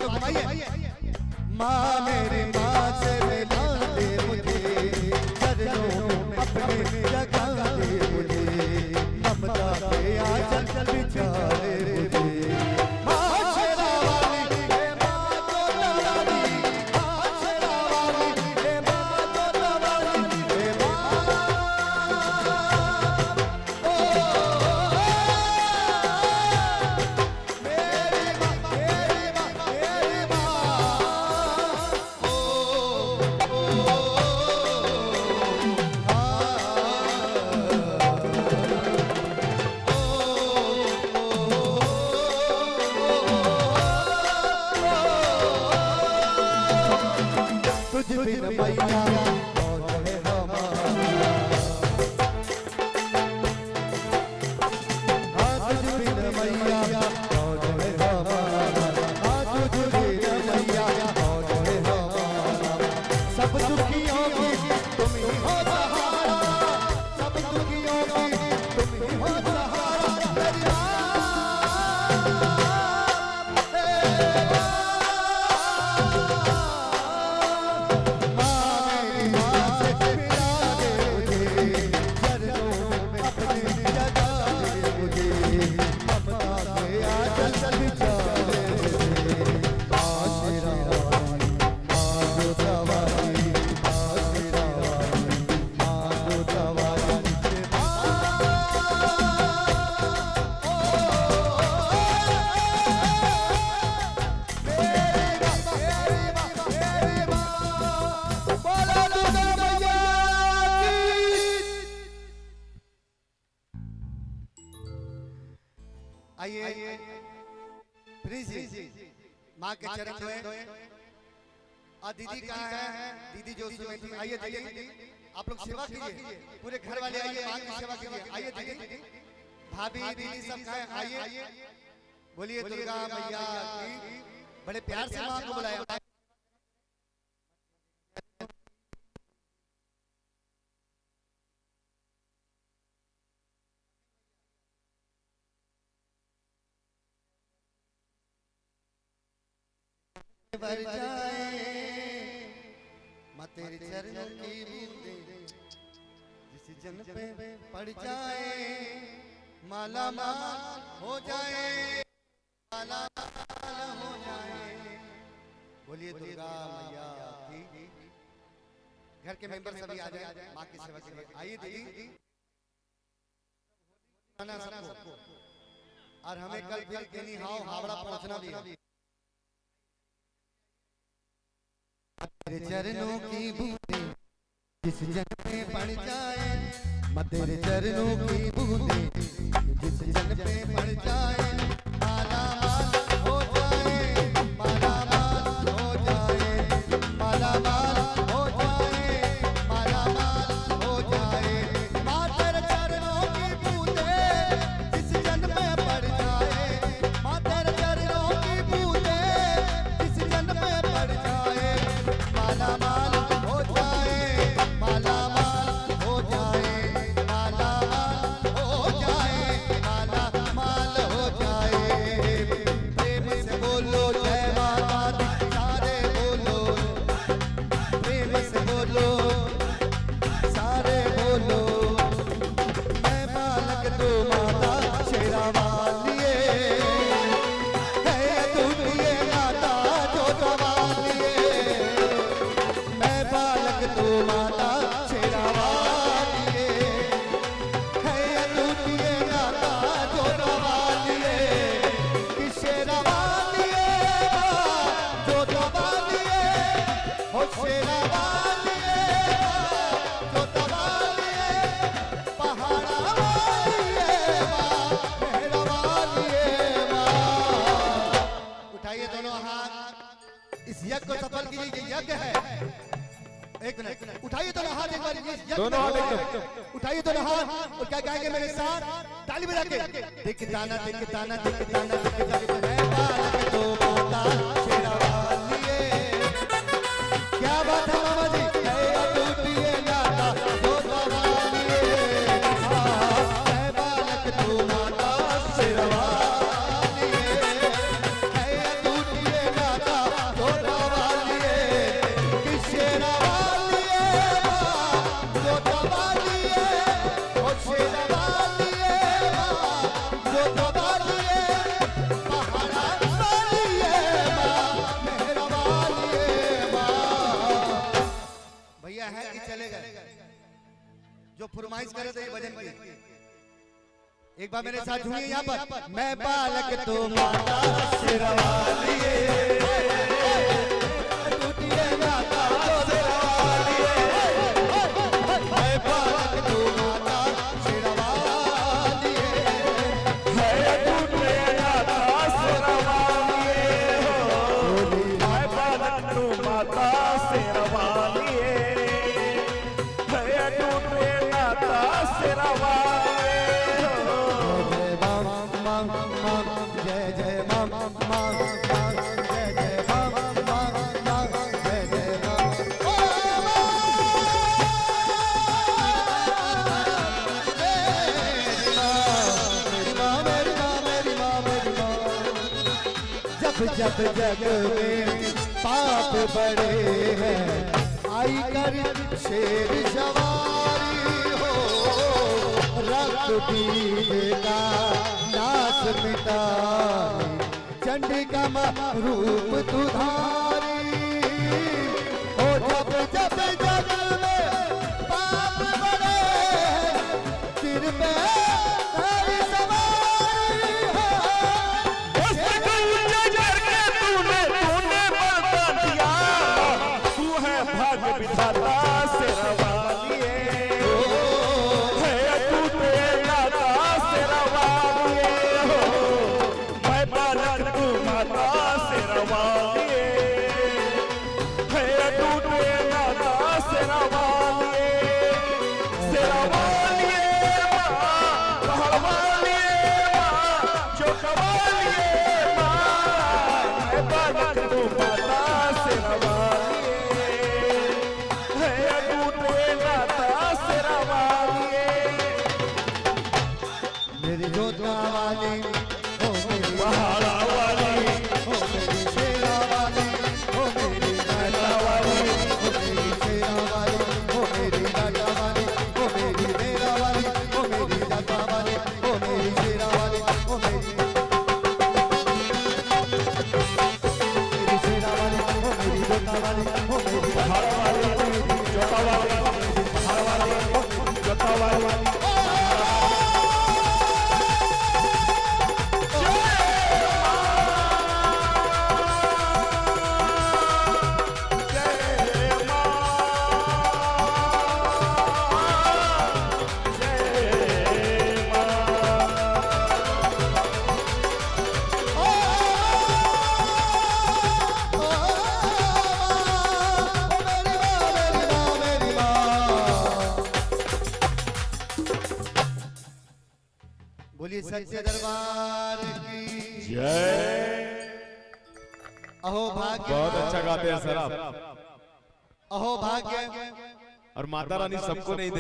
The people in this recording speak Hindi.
को घुमाइए। माँ मेरी माँ से मिला दे मुझे, चरणों में अपने जगा दे मुझे, ममता के आंचल बिछा दे मुझे। तुझ बिन मैया कौन है हमारा, हाँ तुझ बिन मैया कौन है हमारा, हाँ तुझ बिन मैया कौन है हमारा। सब दुखियों की तुम ही हो सहारा, सब दुखियों की तुम ही हो सहारा। मेरी माँ आइए प्लीज माँ के चरण धोए। और दीदी कहाँ है? दीदी जो उसमें थी, आइए दीदी आप लोग सेवा कीजिए, पूरे घर वाले आइए माँ की सेवा कीजिए। आइए दीदी, भाभी दीदी सब खाए, आइए बोलिए दुर्गा मैया की। बड़े प्यार से माँ को बुलाया। भर जाए माँ तेरे चरणों की बूंदें, जिस जन पे पड़ जाए माला माल हो जाए, माला माल हो जाए। बोलिए दुर्गा मैया की। घर के मेंबर सभी आ जाए माँ की सेवा के लिए। आइए दीदी सबको, और हमें कल फिर केनी हावड़ा पहुंचना भी है। तेरे चरणों की बूंदें जिस जन पे पड़ जाए, मैं तेरे चरणों की बूंदें जिस जन पे पड़ जाए, माला माल हो जाए, माला माल हो जाए, माला माल हो जाए, माला माल हो जाए। माँ तेरे चरणों की बूंदें जिस जन पे पड़ जाए, माँ तेरे चरणों की बूंदें जिस जन पे पड़ जाए, माला माल हो जाए, माला माल हो जाए, माला माल हो जाए, माला माल हो जाए। प्रेम से बोलो जय माता दी, सारे बोलो प्रेम से बोलो, सारे बोलो। मैं बालक तो माता शेरा वालिए, है अतुल्य माता जो वालिए। मैं बालक तो माता शेरा वालिए, है अतुल्य माता जो वालिए। कि शेरा वालिए जो वालिए, हो शेरा वालिए जो वालिए। पहाड़ा वालिए माँ, मेहरा वालिए माँ। उठाइए दोनों हाथ, इस यज्ञ को सफल कीजिए। ये यज्ञ है। एक मिनट, उठाइए दोनों हाथ एक बार, दोनों हाथ एकदम उठाइए दोनों हाथ। और क्या गाएंगे मेरे साथ? ताली बजा के। दिख ताना दिख ताना दिख ताना दिख ताना, मैं बालक तो माता शेरा वालिए। क्या बात है मामा जी, है अतुल्य माता जो वालिए। मैं बालक तो माता शेरा वालिए, है अतुल्य माता फरमाइश करे थे भजन की। एक बार मेरे साथ झूमिए यहाँ पर। मैं बालक तो माता शेरवाली टूटिए माता शेरवाली, मैं बालक तो माता शेरवाली है टूटिए माता शेरवाली, मैं बालक तो माता शेरवाली है टूटिए माता शेरवाली। जय जय माम माम जय जय माम माम जय जय माम। मेरी माँ मेरी माँ मेरी माँ मेरी माँ। जब जब जग में पाप बड़े हैं आई कर शेर सवारी हो, रक्त बीज का नाश मिटाए चंडिका रूप तुधारी हो। जब जब जग में पाप बड़े सिर पे हरी सवारी हो। तू है भाग विधाता शेरवाली है टूटे माता शेरवाली हो। मैं बालक तू माता शेरवाली है टूटे माता शेरवाली, शेरवाली माँ पहलवानी माँ चौकवाली माँ। मैं बालक तू माता शेरवाली है टूटे माता शेरवाली। मेरी जोता वाली ओ मेरी पहाड़ा वाली ओ मेरी शेरा वाली ओ मेरी नाटा वाली ओ मेरी शेरा वाली ओ मेरी नाटा वाली ओ मेरी मेरा वाली ओ मेरी नाटा वाली ओ मेरी शेरा वाली ओ मेरी शेरा वाली ओ मेरी जोता वाली ओ मेरी पहाड़ा वाली जोता वाली पहाड़ा वाली जोता वाली। बोलिए सच्चे दरबार की जय। अहो भाग्य। बहुत अच्छा गाते हैं सर आप। अहो भाग्य। और माता रानी सबको नहीं देती।